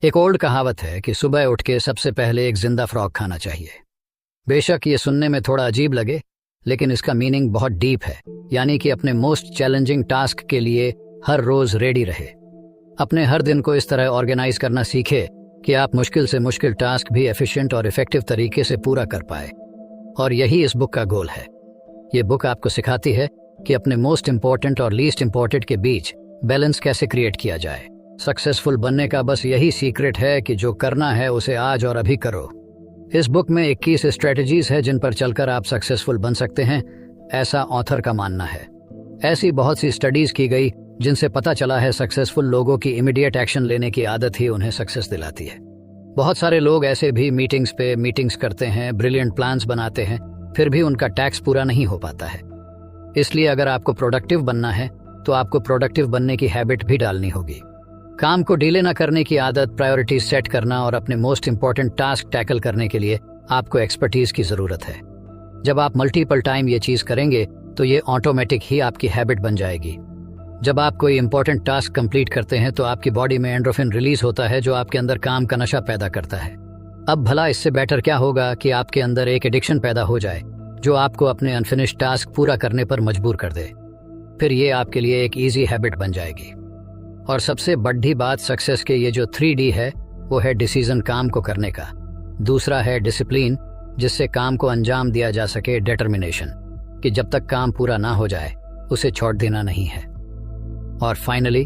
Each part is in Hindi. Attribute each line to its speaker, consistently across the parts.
Speaker 1: एक ओल्ड कहावत है कि सुबह उठ के सबसे पहले एक जिंदा फ्रॉग खाना चाहिए। बेशक ये सुनने में थोड़ा अजीब लगे, लेकिन इसका मीनिंग बहुत डीप है। यानी कि अपने मोस्ट चैलेंजिंग टास्क के लिए हर रोज रेडी रहे। अपने हर दिन को इस तरह ऑर्गेनाइज करना सीखे कि आप मुश्किल से मुश्किल टास्क भी एफिशिएंट और इफेक्टिव तरीके से पूरा कर पाए। और यही इस बुक का गोल है। ये बुक आपको सिखाती है कि अपने मोस्ट इंपॉर्टेंट और लीस्ट इंपॉर्टेंट के बीच बैलेंस कैसे क्रिएट किया जाए। सक्सेसफुल बनने का बस यही सीक्रेट है कि जो करना है उसे आज और अभी करो। इस बुक में 21 स्ट्रेटजीज है जिन पर चलकर आप सक्सेसफुल बन सकते हैं, ऐसा ऑथर का मानना है। ऐसी बहुत सी स्टडीज की गई जिनसे पता चला है सक्सेसफुल लोगों की इमीडिएट एक्शन लेने की आदत ही उन्हें सक्सेस दिलाती है। बहुत सारे लोग ऐसे भी मीटिंग्स पे मीटिंग्स करते हैं, ब्रिलियंट प्लान्स बनाते हैं, फिर भी उनका टैक्स पूरा नहीं हो पाता है। इसलिए अगर आपको प्रोडक्टिव बनना है तो आपको प्रोडक्टिव बनने की हैबिट भी डालनी होगी। काम को डिले न करने की आदत, प्रायोरिटीज सेट करना और अपने मोस्ट इंपॉर्टेंट टास्क टैकल करने के लिए आपको एक्सपर्टीज की जरूरत है। जब आप मल्टीपल टाइम ये चीज करेंगे तो ये ऑटोमेटिक ही आपकी हैबिट बन जाएगी। जब आप कोई इंपॉर्टेंट टास्क कंप्लीट करते हैं तो आपकी बॉडी में एंडोर्फिन रिलीज होता है जो आपके अंदर काम का नशा पैदा करता है। अब भला इससे बेटर क्या होगा कि आपके अंदर एक एडिक्शन पैदा हो जाए जो आपको अपने अनफिनिश्ड टास्क पूरा करने पर मजबूर कर दे। फिर ये आपके लिए एक ईजी हैबिट बन जाएगी। और सबसे बड़ी बात सक्सेस के ये जो 3D है वो है डिसीजन, काम को करने का। दूसरा है डिसिप्लिन, जिससे काम को अंजाम दिया जा सके। डिटर्मिनेशन, कि जब तक काम पूरा ना हो जाए उसे छोड़ देना नहीं है। और फाइनली,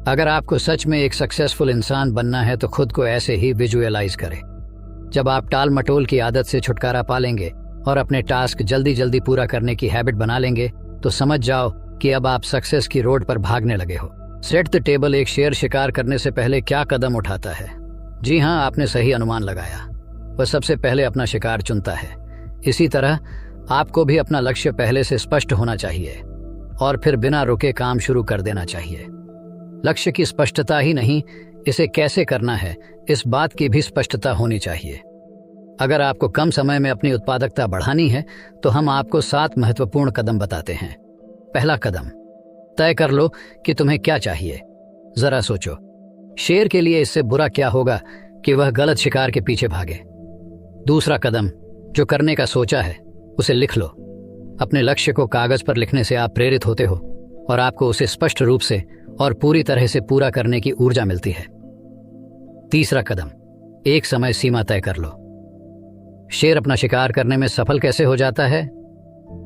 Speaker 1: अगर आपको सच में एक सक्सेसफुल इंसान बनना है तो खुद को ऐसे ही विजुअलाइज करें। जब आप टाल मटोल की आदत से छुटकारा पा लेंगे और अपने टास्क जल्दी जल्दी पूरा करने की हैबिट बना लेंगे तो समझ जाओ कि अब आप सक्सेस की रोड पर भागने लगे हो। सेट द टेबल एक शेर शिकार करने से पहले क्या कदम उठाता है? जी हाँ, आपने सही अनुमान लगाया। वह सबसे पहले अपना शिकार चुनता है। इसी तरह आपको भी अपना लक्ष्य पहले से स्पष्ट होना चाहिए और फिर बिना रुके काम शुरू कर देना चाहिए। लक्ष्य की स्पष्टता ही नहीं, इसे कैसे करना है इस बात की भी स्पष्टता होनी चाहिए। अगर आपको कम समय में अपनी उत्पादकता बढ़ानी है तो हम आपको 7 महत्वपूर्ण कदम बताते हैं। पहला कदम, तय कर लो कि तुम्हें क्या चाहिए। जरा सोचो, शेर के लिए इससे बुरा क्या होगा कि वह गलत शिकार के पीछे भागे। दूसरा कदम, जो करने का सोचा है उसे लिख लो। अपने लक्ष्य को कागज पर लिखने से आप प्रेरित होते हो और आपको उसे स्पष्ट रूप से और पूरी तरह से पूरा करने की ऊर्जा मिलती है। तीसरा कदम, एक समय सीमा तय कर लो। शेर अपना शिकार करने में सफल कैसे हो जाता है?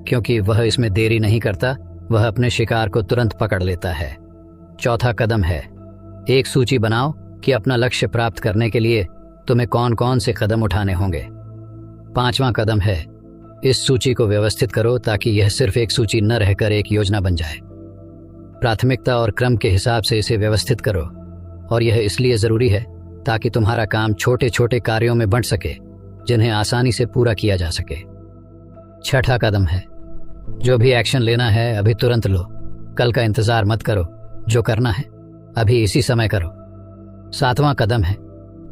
Speaker 1: क्योंकि वह इसमें देरी नहीं करता, वह अपने शिकार को तुरंत पकड़ लेता है। चौथा कदम है, एक सूची बनाओ कि अपना लक्ष्य प्राप्त करने के लिए तुम्हें कौन कौन से कदम उठाने होंगे। पांचवा कदम है, इस सूची को व्यवस्थित करो ताकि यह सिर्फ एक सूची न रहकर एक योजना बन जाए। प्राथमिकता और क्रम के हिसाब से इसे व्यवस्थित करो, और यह इसलिए जरूरी है ताकि तुम्हारा काम छोटे छोटे कार्यों में बंट सके जिन्हें आसानी से पूरा किया जा सके। छठा कदम है, जो भी एक्शन लेना है अभी तुरंत लो। कल का इंतजार मत करो, जो करना है अभी इसी समय करो। सातवां कदम है,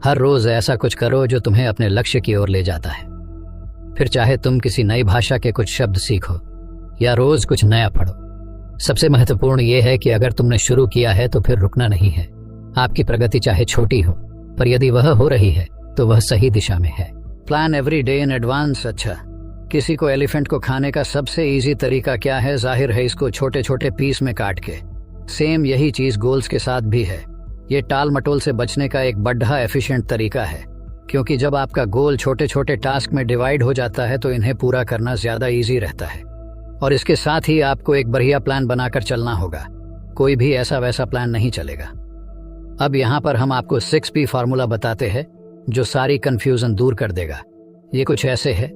Speaker 1: हर रोज ऐसा कुछ करो जो तुम्हें अपने लक्ष्य की ओर ले जाता है। फिर चाहे तुम किसी नई भाषा के कुछ शब्द सीखो या रोज कुछ नया पढ़ो। सबसे महत्वपूर्ण यह है कि अगर तुमने शुरू किया है तो फिर रुकना नहीं है। आपकी प्रगति चाहे छोटी हो, पर यदि वह हो रही है तो वह सही दिशा में है। Plan every day in advance. अच्छा, किसी को एलिफेंट को खाने का सबसे इजी तरीका क्या है? जाहिर है इसको छोटे छोटे पीस में काट के। सेम यही चीज गोल्स के साथ भी है। ये टाल मटोल से बचने का एक बड़ा एफिशिएंट तरीका है, क्योंकि जब आपका गोल छोटे छोटे टास्क में डिवाइड हो जाता है तो इन्हें पूरा करना ज्यादा इजी रहता है। और इसके साथ ही आपको एक बढ़िया प्लान बनाकर चलना होगा। कोई भी ऐसा वैसा प्लान नहीं चलेगा। अब यहाँ पर हम आपको 6P फार्मूला बताते हैं जो सारी कंफ्यूजन दूर कर देगा। ये कुछ ऐसे है।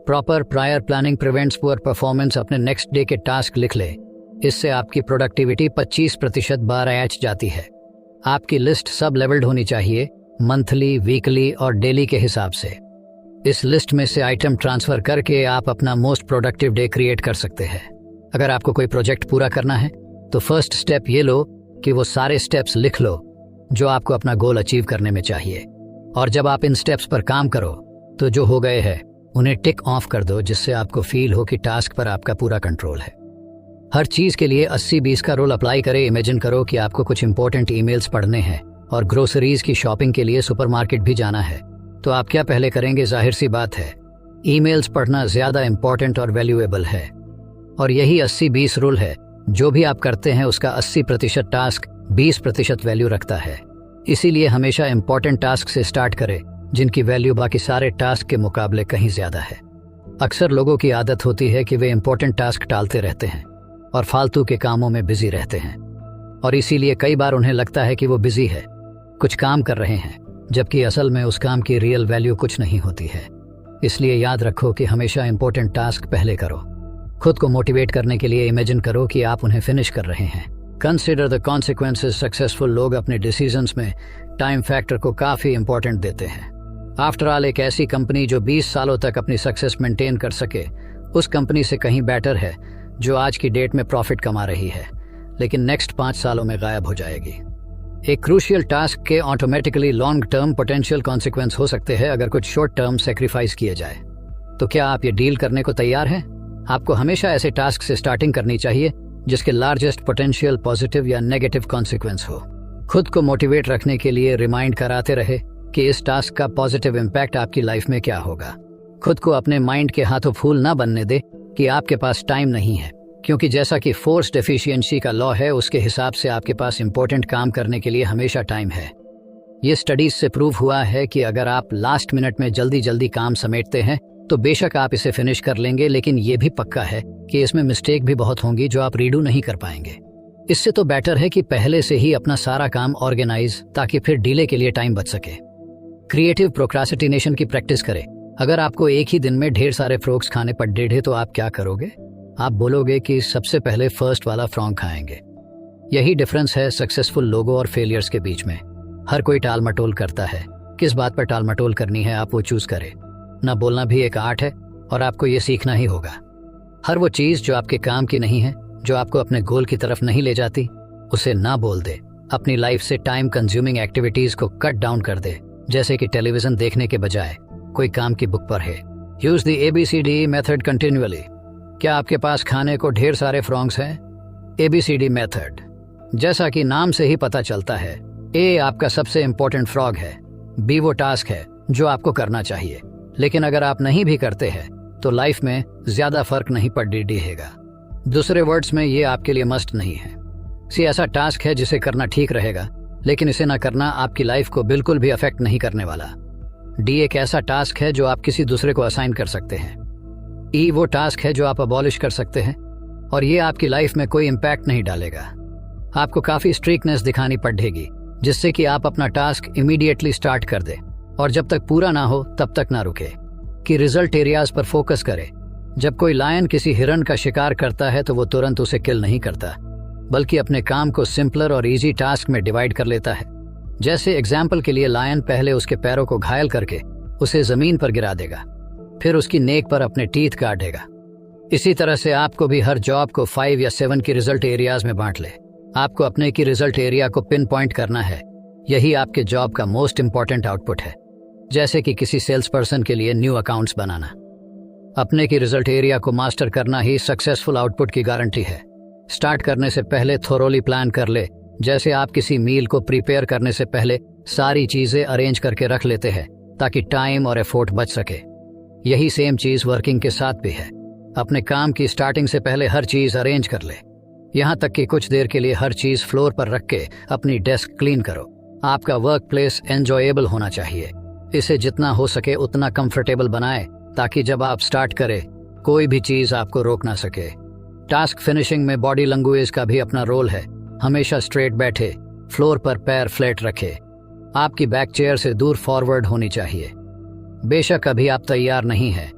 Speaker 1: Proper prior planning prevents poor performance. अपने नेक्स्ट डे के टास्क लिख ले, इससे आपकी प्रोडक्टिविटी 25% बढ़ जाती है। आपकी लिस्ट सब लेवल्ड होनी चाहिए, मंथली, वीकली और डेली के हिसाब से। इस लिस्ट में से आइटम ट्रांसफर करके आप अपना मोस्ट प्रोडक्टिव डे क्रिएट कर सकते हैं। अगर आपको कोई प्रोजेक्ट पूरा करना है तो फर्स्ट स्टेप ये लो कि वो सारे स्टेप्स लिख लो जो आपको अपना गोल अचीव करने में चाहिए। और जब आप इन स्टेप्स पर काम करो तो जो हो गए हैं उन्हें टिक ऑफ कर दो, जिससे आपको फील हो कि टास्क पर आपका पूरा कंट्रोल है। हर चीज के लिए 80-20 का रूल अप्लाई करें। इमेजिन करो कि आपको कुछ इंपॉर्टेंट ईमेल्स पढ़ने हैं और ग्रोसरीज की शॉपिंग के लिए सुपरमार्केट भी जाना है, तो आप क्या पहले करेंगे? जाहिर सी बात है, ईमेल्स पढ़ना ज्यादा इंपॉर्टेंट और वैल्यूएबल है। और यही 80-20 रूल है। जो भी आप करते हैं उसका 80% टास्क 20% वैल्यू रखता है। इसीलिए हमेशा इंपॉर्टेंट टास्क से स्टार्ट करें, जिनकी वैल्यू बाकी सारे टास्क के मुकाबले कहीं ज्यादा है। अक्सर लोगों की आदत होती है कि वे इंपॉर्टेंट टास्क टालते रहते हैं और फालतू के कामों में बिजी रहते हैं, और इसीलिए कई बार उन्हें लगता है कि वो बिजी है, कुछ काम कर रहे हैं, जबकि असल में उस काम की रियल वैल्यू कुछ नहीं होती है। इसलिए याद रखो कि हमेशा इंपॉर्टेंट टास्क पहले करो। खुद को मोटिवेट करने के लिए इमेजिन करो कि आप उन्हें फिनिश कर रहे हैं। Consider the consequences. सक्सेसफुल लोग अपने डिसीजंस में टाइम फैक्टर को काफी इंपॉर्टेंट देते हैं। आफ्टर ऑल, एक ऐसी कंपनी जो 20 सालों तक अपनी सक्सेस मेंटेन कर सके, उस कंपनी से कहीं बेटर है जो आज की डेट में प्रॉफिट कमा रही है लेकिन नेक्स्ट 5 सालों में गायब हो जाएगी। एक क्रूशियल टास्क के automatically long term potential consequence हो सकते हैं अगर कुछ शॉर्ट टर्म सेक्रीफाइस किए जाए। तो क्या आप ये डील करने को तैयार हैं? आपको हमेशा ऐसे टास्क से स्टार्टिंग करनी चाहिए जिसके लार्जेस्ट पोटेंशियल पॉजिटिव या नेगेटिव कॉन्सिक्वेंस हो। खुद को मोटिवेट रखने के लिए रिमाइंड कराते रहे कि इस टास्क का पॉजिटिव इम्पैक्ट आपकी लाइफ में क्या होगा। खुद को अपने माइंड के हाथों फूल ना बनने दे कि आपके पास टाइम नहीं है, क्योंकि जैसा कि फोर्स्ड एफिशिएंसी का लॉ है, उसके हिसाब से आपके पास इंपॉर्टेंट काम करने के लिए हमेशा टाइम है। ये स्टडीज से प्रूव हुआ है कि अगर आप लास्ट मिनट में जल्दी जल्दी काम समेटते हैं तो बेशक आप इसे फिनिश कर लेंगे, लेकिन ये भी पक्का है कि इसमें मिस्टेक भी बहुत होंगी जो आप रीडू नहीं कर पाएंगे। इससे तो बेटर है कि पहले से ही अपना सारा काम ऑर्गेनाइज, ताकि फिर डीले के लिए टाइम बच सके। क्रिएटिव प्रोक्रास्टिनेशन की प्रैक्टिस करें। अगर आपको एक ही दिन में ढेर सारे फ्रॉग्स खाने पड़ ढेढ़े तो आप क्या करोगे? आप बोलोगे कि सबसे पहले फर्स्ट वाला फ्रॉग खाएंगे। यही डिफरेंस है सक्सेसफुल लोगों और फेलियर्स के बीच में। हर कोई टाल मटोल करता है। किस बात पर टाल मटोल करनी है आप वो चूज करें। ना बोलना भी एक आर्ट है और आपको ये सीखना ही होगा। हर वो चीज जो आपके काम की नहीं है, जो आपको अपने गोल की तरफ नहीं ले जाती, उसे ना बोल दे। अपनी लाइफ से टाइम कंज्यूमिंग एक्टिविटीज को कट डाउन कर दे, जैसे कि टेलीविजन देखने के बजाय कोई काम की बुक पर है। Use the ABCD method continually. क्या आपके पास खाने को ढेर सारे फ्रॉग्स हैं? ABCD मेथड, जैसा कि नाम से ही पता चलता है, A आपका सबसे इंपॉर्टेंट फ्रॉग है, B वो टास्क है जो आपको करना चाहिए, लेकिन अगर आप नहीं भी करते हैं तो लाइफ में ज्यादा फर्क नहीं पड़ेगा। दूसरे वर्ड्स में, ये आपके लिए मस्ट नहीं है। सी ऐसा टास्क है जिसे करना ठीक रहेगा, लेकिन इसे ना करना आपकी लाइफ को बिल्कुल भी अफेक्ट नहीं करने वाला। D एक ऐसा टास्क है जो आप किसी दूसरे को असाइन कर सकते हैं। E वो टास्क है जो आप अबॉलिश कर सकते हैं और ये आपकी लाइफ में कोई इम्पैक्ट नहीं डालेगा। आपको काफी स्ट्रिक्टनेस दिखानी पड़ेगी जिससे कि आप अपना टास्क इमीडिएटली स्टार्ट कर दे और जब तक पूरा ना हो तब तक ना रुके, कि रिजल्ट एरियाज पर फोकस करे। जब कोई लायन किसी हिरन का शिकार करता है तो वो तुरंत उसे किल नहीं करता, बल्कि अपने काम को सिंपलर और इजी टास्क में डिवाइड कर लेता है। जैसे एग्जाम्पल के लिए, लायन पहले उसके पैरों को घायल करके उसे जमीन पर गिरा देगा, फिर उसकी नेक पर अपने टीथ काटेगा। इसी तरह से आपको भी हर जॉब को 5 या 7 की रिजल्ट एरियाज में बांट ले। आपको अपने की रिजल्ट एरिया को पिन पॉइंट करना है। यही आपके जॉब का मोस्ट इंपॉर्टेंट आउटपुट है। जैसे कि किसी सेल्स पर्सन के लिए न्यू अकाउंट्स बनाना। अपने की रिजल्ट एरिया को मास्टर करना ही सक्सेसफुल आउटपुट की गारंटी है। स्टार्ट करने से पहले थोरोली प्लान कर ले। जैसे आप किसी मील को प्रिपेयर करने से पहले सारी चीजें अरेंज करके रख लेते हैं ताकि टाइम और एफोर्ट बच सके। यही सेम चीज वर्किंग के साथ भी है। अपने काम की स्टार्टिंग से पहले हर चीज अरेंज कर ले, यहाँ तक कि कुछ देर के लिए हर चीज फ्लोर पर रख के अपनी डेस्क क्लीन करो। आपका वर्क प्लेस एंजॉयबल होना चाहिए। इसे जितना हो सके उतना कंफर्टेबल बनाए ताकि जब आप स्टार्ट करें कोई भी चीज आपको रोक ना सके। टास्क फिनिशिंग में बॉडी लैंग्वेज का भी अपना रोल है। हमेशा स्ट्रेट बैठे, फ्लोर पर पैर फ्लैट रखे। आपकी बैक चेयर से दूर फॉरवर्ड होनी चाहिए। बेशक अभी आप तैयार नहीं हैं,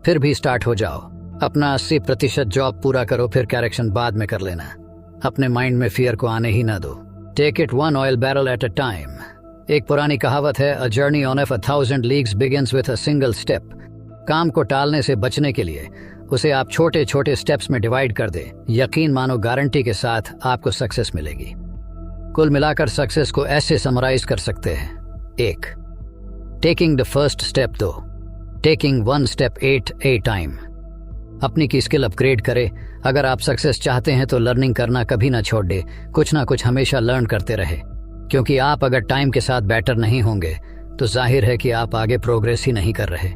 Speaker 1: फिर भी स्टार्ट हो जाओ। अपना 80% जॉब पूरा करो, फिर करेक्शन बाद में कर लेना। अपने माइंड में फियर को आने ही ना दो। Take it 1 oil barrel at a time. एक पुरानी कहावत है, a journey on of 1000 leagues begins with a single step. काम को टालने से बचने के लिए उसे आप छोटे छोटे स्टेप्स में डिवाइड कर दे। यकीन मानो गारंटी के साथ आपको सक्सेस मिलेगी। कुल मिलाकर सक्सेस को ऐसे समराइज कर सकते हैं। 1. Taking the first step. 2. Taking 1 step at A time. अपनी की स्किल अपग्रेड करे। अगर आप सक्सेस चाहते हैं तो लर्निंग करना कभी ना छोड़ दे। कुछ ना कुछ हमेशा लर्न करते रहे। क्योंकि आप अगर टाइम के साथ बेटर नहीं होंगे तो जाहिर है कि आप आगे प्रोग्रेस ही नहीं कर रहे।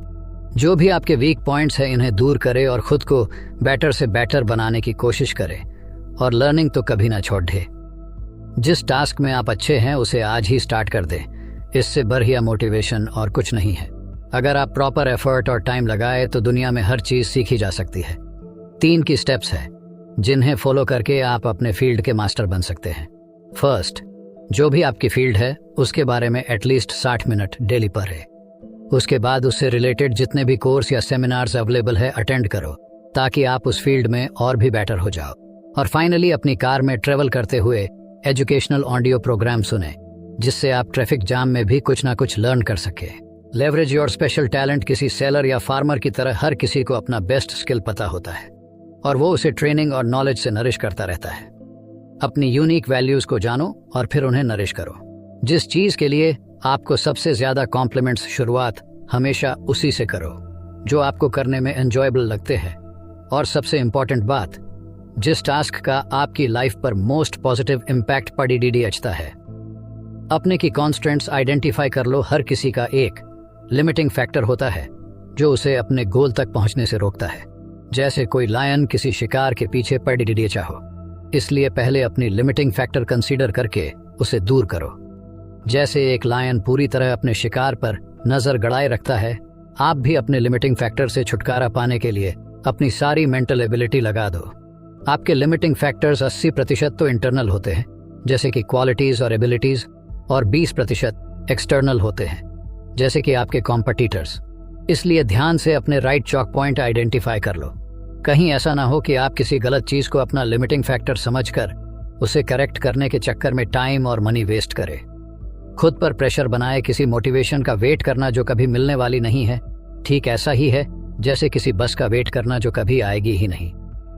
Speaker 1: जो भी आपके वीक पॉइंट्स हैं इन्हें दूर करें और खुद को बेटर से बेटर बनाने की कोशिश करें और लर्निंग तो कभी ना छोड़ दे। जिस टास्क में आप अच्छे हैं उसे आज ही स्टार्ट कर दें, इससे बढ़िया मोटिवेशन और कुछ नहीं है। अगर आप प्रॉपर एफर्ट और टाइम लगाए तो दुनिया में हर चीज सीखी जा सकती है। 3 की स्टेप्स है जिन्हें फॉलो करके आप अपने फील्ड के मास्टर बन सकते हैं। फर्स्ट, जो भी आपकी फील्ड है उसके बारे में एटलीस्ट 60 मिनट डेली पढ़ें। उसके बाद उससे रिलेटेड जितने भी कोर्स या सेमिनार्स अवेलेबल है अटेंड करो ताकि आप उस फील्ड में और भी बेटर हो जाओ। और फाइनली अपनी कार में ट्रेवल करते हुए एजुकेशनल ऑडियो प्रोग्राम सुने जिससे आप ट्रैफिक जाम में भी कुछ ना कुछ लर्न कर सके। Leverage your special talent. किसी सेलर या फार्मर की तरह हर किसी को अपना बेस्ट स्किल पता होता है और वो उसे ट्रेनिंग और नॉलेज से नरिश करता रहता है। अपनी यूनिक वैल्यूज को जानो और फिर उन्हें नरिश करो। जिस चीज के लिए आपको सबसे ज्यादा कॉम्प्लीमेंट्स शुरुआत हमेशा उसी से करो जो आपको करने में एंजॉयबल लगते हैं। और सबसे इंपॉर्टेंट बात, जिस टास्क का आपकी लाइफ पर मोस्ट पॉजिटिव इम्पैक्ट पड़ता है। अपने की कॉन्स्ट्रेंट्स आइडेंटिफाई कर लो। हर किसी का एक लिमिटिंग फैक्टर होता है जो उसे अपने गोल तक पहुंचने से रोकता है। जैसे कोई लायन किसी शिकार के पीछे पड़ चाहो, इसलिए पहले अपनी लिमिटिंग फैक्टर कंसीडर करके उसे दूर करो। जैसे एक लायन पूरी तरह अपने शिकार पर नजर गड़ाए रखता है, आप भी अपने लिमिटिंग फैक्टर से छुटकारा पाने के लिए अपनी सारी मेंटल एबिलिटी लगा दो। आपके लिमिटिंग फैक्टर्स 80% तो इंटरनल होते हैं जैसे कि क्वालिटीज और एबिलिटीज, और 20% एक्सटर्नल होते हैं जैसे कि आपके कॉम्पिटिटर्स। इसलिए ध्यान से अपने राइट चॉक पॉइंट आइडेंटिफाई कर लो। कहीं ऐसा ना हो कि आप किसी गलत चीज को अपना लिमिटिंग फैक्टर समझकर उसे करेक्ट करने के चक्कर में टाइम और मनी वेस्ट करें। खुद पर प्रेशर बनाए किसी मोटिवेशन का वेट करना जो कभी मिलने वाली नहीं है, ठीक ऐसा ही है जैसे किसी बस का वेट करना जो कभी आएगी ही नहीं।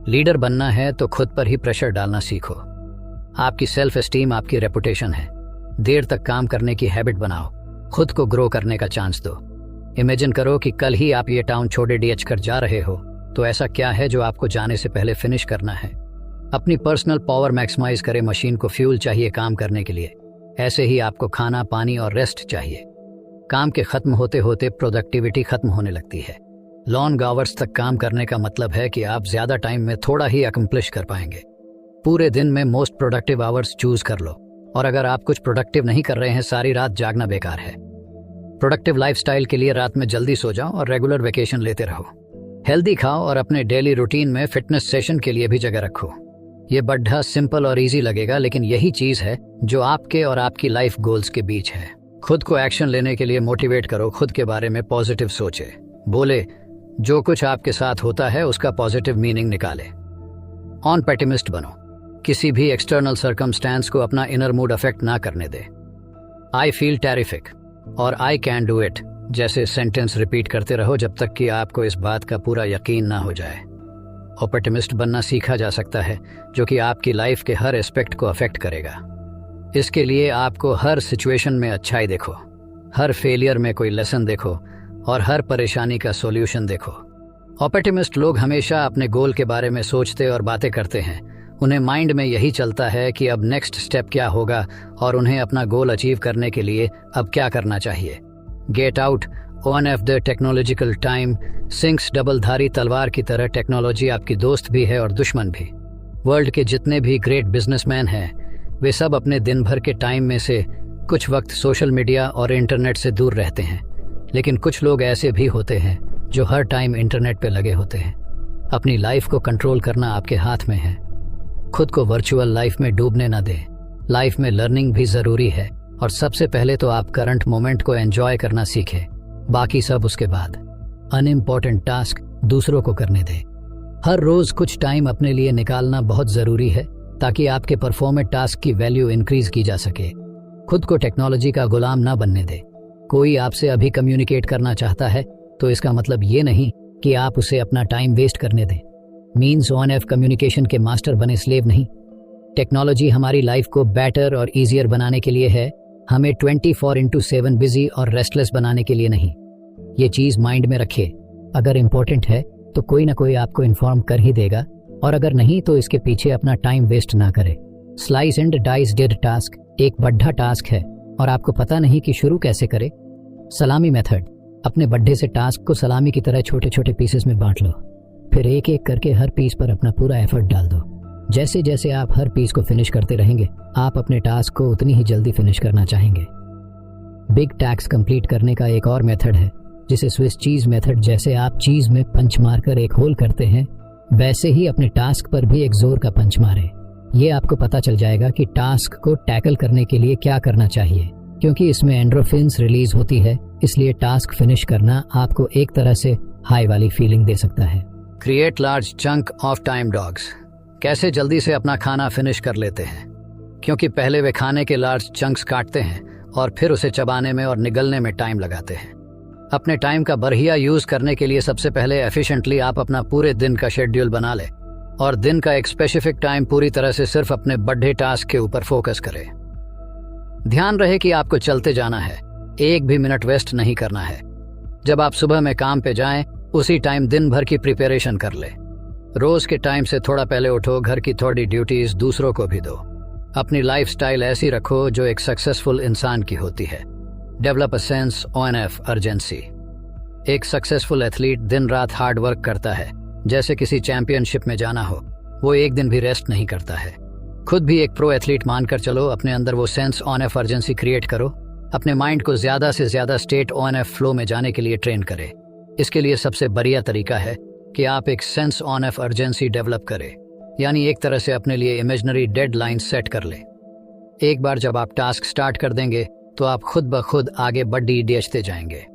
Speaker 1: लीडर बनना है तो खुद पर ही प्रेशर डालना सीखो। आपकी सेल्फ एस्टीम आपकी रेपुटेशन है। देर तक काम करने की हैबिट बनाओ। खुद को ग्रो करने का चांस दो। इमेजिन करो कि कल ही आप ये टाउन छोड़े डीएच कर जा रहे हो, तो ऐसा क्या है जो आपको जाने से पहले फिनिश करना है। अपनी पर्सनल पावर मैक्सिमाइज करें। मशीन को फ्यूल चाहिए काम करने के लिए, ऐसे ही आपको खाना, पानी और रेस्ट चाहिए। काम के खत्म होते होते प्रोडक्टिविटी खत्म होने लगती है। लॉन्ग आवर्स तक काम करने का मतलब है कि आप ज्यादा टाइम में थोड़ा ही अकम्प्लिश कर पाएंगे। पूरे दिन में मोस्ट प्रोडक्टिव आवर्स चूज कर लो, और अगर आप कुछ प्रोडक्टिव नहीं कर रहे हैं, सारी रात जागना बेकार है। प्रोडक्टिव लाइफस्टाइल के लिए रात में जल्दी सो जाओ और रेगुलर वेकेशन लेते रहो। हेल्दी खाओ और अपने डेली रूटीन में फिटनेस सेशन के लिए भी जगह रखो। ये बड़ा सिंपल और इजी लगेगा, लेकिन यही चीज है जो आपके और आपकी लाइफ गोल्स के बीच है। खुद को एक्शन लेने के लिए मोटिवेट करो। खुद के बारे में पॉजिटिव सोचे, बोले। जो कुछ आपके साथ होता है उसका पॉजिटिव मीनिंग निकाले। ऑन पेटिमिस्ट बनो। किसी भी एक्सटर्नल सर्कमस्टेंस को अपना इनर मूड अफेक्ट ना करने दे। आई फील टेरिफिक और आई कैन डू इट जैसे सेंटेंस रिपीट करते रहो जब तक कि आपको इस बात का पूरा यकीन ना हो जाए। ऑप्टिमिस्ट बनना सीखा जा सकता है, जो कि आपकी लाइफ के हर एस्पेक्ट को अफेक्ट करेगा। इसके लिए आपको हर सिचुएशन में अच्छाई देखो, हर फेलियर में कोई लेसन देखो और हर परेशानी का सॉल्यूशन देखो। ऑप्टिमिस्ट लोग हमेशा अपने गोल के बारे में सोचते और बातें करते हैं। उन्हें माइंड में यही चलता है कि अब नेक्स्ट स्टेप क्या होगा और उन्हें अपना गोल अचीव करने के लिए अब क्या करना चाहिए। Get out one of the technological time sinks. डबलधारी तलवार की तरह टेक्नोलॉजी आपकी दोस्त भी है और दुश्मन भी। वर्ल्ड के जितने भी ग्रेट बिजनेसमैन हैं, वे सब अपने दिन भर के टाइम में से कुछ वक्त सोशल मीडिया और इंटरनेट से दूर रहते हैं। लेकिन कुछ लोग ऐसे भी होते हैं जो हर टाइम इंटरनेट पे लगे होते हैं। अपनी लाइफ को कंट्रोल करना आपके हाथ में है। खुद को वर्चुअल लाइफ में डूबने न दें। लाइफ में लर्निंग भी जरूरी है, और सबसे पहले तो आप करंट मोमेंट को एंजॉय करना सीखें, बाकी सब उसके बाद। अनइम्पॉर्टेंट टास्क दूसरों को करने दें। हर रोज कुछ टाइम अपने लिए निकालना बहुत जरूरी है ताकि आपके परफॉर्मेंट टास्क की वैल्यू इंक्रीज की जा सके। खुद को टेक्नोलॉजी का गुलाम ना बनने दें। कोई आपसे अभी कम्युनिकेट करना चाहता है तो इसका मतलब ये नहीं कि आप उसे अपना टाइम वेस्ट करने दें। मीन्स ऑन एफ कम्युनिकेशन के मास्टर बने, स्लेव नहीं। टेक्नोलॉजी हमारी लाइफ को बेटर और ईजियर बनाने के लिए है, हमें 24/7 बिजी और रेस्टलेस बनाने के लिए नहीं। ये चीज माइंड में रखिए। अगर इम्पोर्टेंट है तो कोई ना कोई आपको इन्फॉर्म कर ही देगा, और अगर नहीं तो इसके पीछे अपना टाइम वेस्ट ना करें। Slice and dice did task एक बड्ढा टास्क है और आपको पता नहीं कि शुरू कैसे करें। सलामी मेथड, अपने बड्ढे से टास्क को सलामी की तरह छोटे छोटे पीसेस में बांट लो, फिर एक एक करके हर पीस पर अपना पूरा एफर्ट डाल दो। जैसे जैसे आप हर पीस को फिनिश करते रहेंगे, आप अपने टास्क को उतनी ही जल्दी फिनिश करना चाहेंगे। बिग टैक्स कंप्लीट करने का एक और मेथड है जिसे स्विस चीज मेथड। जैसे आप चीज में पंच मारकर एक होल करते हैं, वैसे ही अपने टास्क पर भी एक जोर का पंच मारें। ये आपको पता चल जाएगा कि टास्क को टैकल करने के लिए क्या करना चाहिए, क्योंकि इसमें एंड्रोफिन्स रिलीज होती है, इसलिए टास्क फिनिश करना आपको एक तरह से हाई वाली फीलिंग दे सकता है। Create large chunk of time dogs, कैसे जल्दी से अपना खाना फिनिश कर लेते हैं, क्योंकि पहले वे खाने के लार्ज चंक्स काटते हैं और फिर उसे चबाने में और निगलने में टाइम लगाते हैं। अपने टाइम का बढ़िया यूज करने के लिए सबसे पहले एफिशिएंटली आप अपना पूरे दिन का शेड्यूल बना ले और दिन का एक स्पेसिफिक टाइम पूरी तरह से सिर्फ अपने बड़े टास्क के ऊपर फोकस करें। ध्यान रहे कि आपको चलते जाना है, एक भी मिनट वेस्ट नहीं करना है। जब आप सुबह में काम पे जाएं, उसी टाइम दिन भर की प्रिपरेशन कर ले। रोज के टाइम से थोड़ा पहले उठो, घर की थोड़ी ड्यूटीज दूसरों को भी दो। अपनी लाइफस्टाइल ऐसी रखो जो एक सक्सेसफुल इंसान की होती है। Develop a sense of urgency. एक सक्सेसफुल एथलीट दिन रात हार्ड वर्क करता है, जैसे किसी चैंपियनशिप में जाना हो। वो एक दिन भी रेस्ट नहीं करता है। खुद भी एक प्रो एथलीट मानकर चलो, अपने अंदर वो सेंस ऑफ अर्जेंसी क्रिएट करो। अपने माइंड को ज्यादा से ज्यादा स्टेट ऑफ फ्लो में जाने के लिए ट्रेन करें। इसके लिए सबसे बढ़िया तरीका है कि आप एक सेंस ऑफ अर्जेंसी डेवलप करें, यानी एक तरह से अपने लिए इमेजिनरी डेडलाइन सेट कर ले। एक बार जब आप टास्क स्टार्ट कर देंगे तो आप खुद ब खुद आगे बढ़ते जाएंगे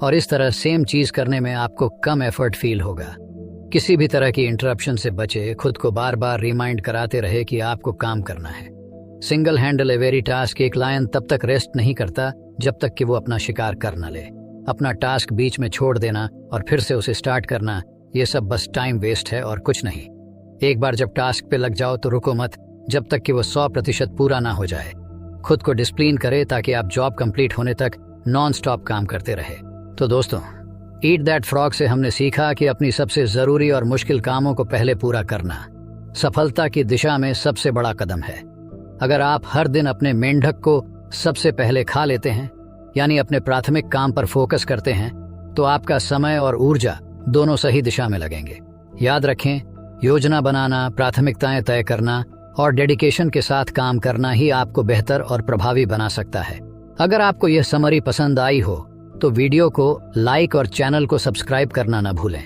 Speaker 1: और इस तरह सेम चीज करने में आपको कम एफर्ट फील होगा। किसी भी तरह की इंटरप्शन से बचे, खुद को बार बार रिमाइंड कराते रहे कि आपको काम करना है। Single handle a very task, एक लायन तब तक रेस्ट नहीं करता जब तक कि वो अपना शिकार कर न ले। अपना टास्क बीच में छोड़ देना और फिर से उसे स्टार्ट करना, ये सब बस टाइम वेस्ट है और कुछ नहीं। एक बार जब टास्क पे लग जाओ तो रुको मत जब तक कि वो 100% पूरा ना हो जाए। खुद को डिसिप्लिन करे ताकि आप जॉब कंप्लीट होने तक नॉन स्टॉप काम करते रहे। तो दोस्तों, ईट दैट फ्रॉग से हमने सीखा कि अपनी सबसे जरूरी और मुश्किल कामों को पहले पूरा करना सफलता की दिशा में सबसे बड़ा कदम है। अगर आप हर दिन अपने मेंढक को सबसे पहले खा लेते हैं, यानी अपने प्राथमिक काम पर फोकस करते हैं, तो आपका समय और ऊर्जा दोनों सही दिशा में लगेंगे। याद रखें, योजना बनाना, प्राथमिकताएं तय करना और डेडिकेशन के साथ काम करना ही आपको बेहतर और प्रभावी बना सकता है। अगर आपको यह समरी पसंद आई हो तो वीडियो को लाइक और चैनल को सब्सक्राइब करना न भूलें।